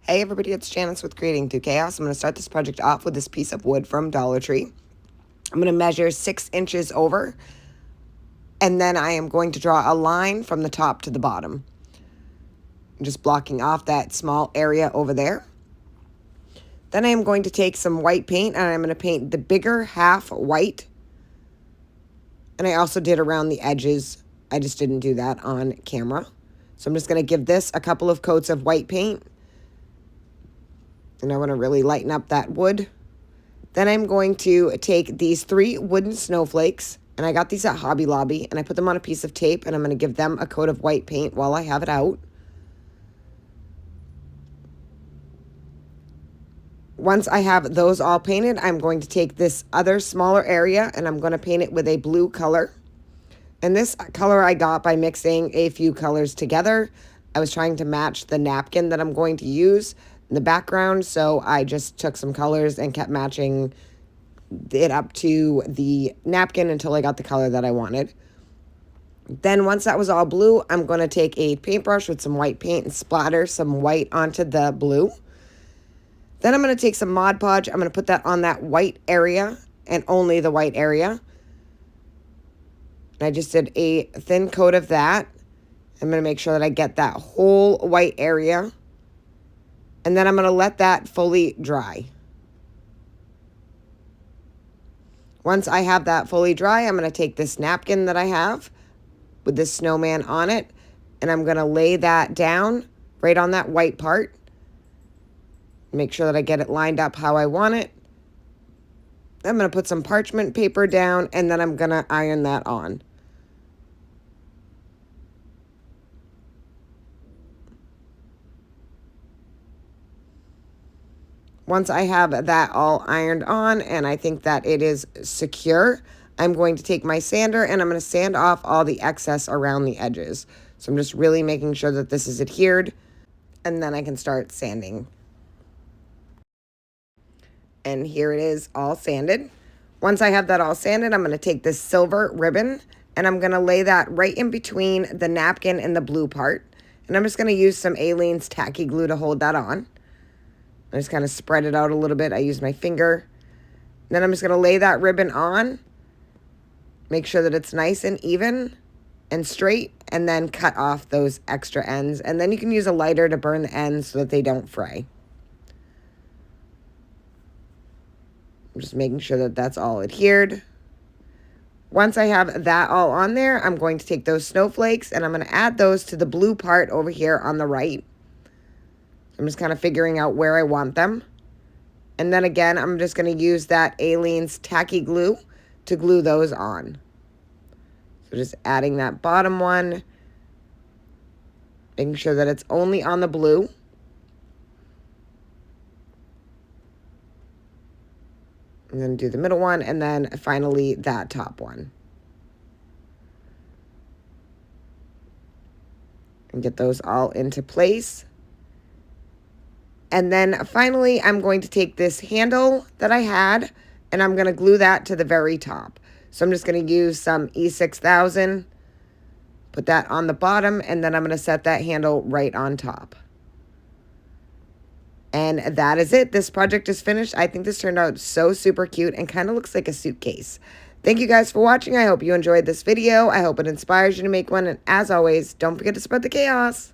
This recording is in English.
Hey everybody, it's Janice with Creating Through Chaos. I'm going to start this project off with this piece of wood from Dollar Tree. I'm going to measure 6 inches over, and then I am going to draw a line from the top to the bottom. I'm just blocking off that small area over there. Then I am going to take some white paint, and I'm going to paint the bigger half white. And I also did around the edges. I just didn't do that on camera. So I'm just going to give this a couple of coats of white paint. And I want to really lighten up that wood. Then I'm going to take these 3 wooden snowflakes, and I got these at Hobby Lobby, and I put them on a piece of tape, and I'm going to give them a coat of white paint while I have it out. Once I have those all painted, I'm going to take this other smaller area, and I'm going to paint it with a blue color. And this color I got by mixing a few colors together. I was trying to match the napkin that I'm going to use in the background, so I just took some colors and kept matching it up to the napkin until I got the color that I wanted. Then once that was all blue, I'm going to take a paintbrush with some white paint and splatter some white onto the blue. Then I'm going to take some Mod Podge. I'm going to put that on that white area and only the white area. And I just did a thin coat of that. I'm going to make sure that I get that whole white area. And then I'm going to let that fully dry. Once I have that fully dry, I'm going to take this napkin that I have with this snowman on it, and I'm going to lay that down right on that white part. Make sure that I get it lined up how I want it. I'm going to put some parchment paper down, and then I'm going to iron that on. Once I have that all ironed on and I think that it is secure, I'm going to take my sander and I'm going to sand off all the excess around the edges. So I'm just really making sure that this is adhered, and then I can start sanding. And here it is all sanded. Once I have that all sanded, I'm going to take this silver ribbon and I'm going to lay that right in between the napkin and the blue part. And I'm just going to use some Aleene's tacky glue to hold that on. I just kind of spread it out a little bit. I use my finger. Then I'm just going to lay that ribbon on. Make sure that it's nice and even and straight. And then cut off those extra ends. And then you can use a lighter to burn the ends so that they don't fray. I'm just making sure that that's all adhered. Once I have that all on there, I'm going to take those snowflakes and I'm going to add those to the blue part over here on the right. I'm just kind of figuring out where I want them. And then again, I'm just going to use that Aleene's tacky glue to glue those on. So just adding that bottom one. Making sure that it's only on the blue. I'm going to do the middle one and then finally that top one. And get those all into place. And then finally, I'm going to take this handle that I had, and I'm going to glue that to the very top. So I'm just going to use some E6000, put that on the bottom, and then I'm going to set that handle right on top. And that is it. This project is finished. I think this turned out so super cute and kind of looks like a suitcase. Thank you guys for watching. I hope you enjoyed this video. I hope it inspires you to make one. And as always, don't forget to spread the chaos.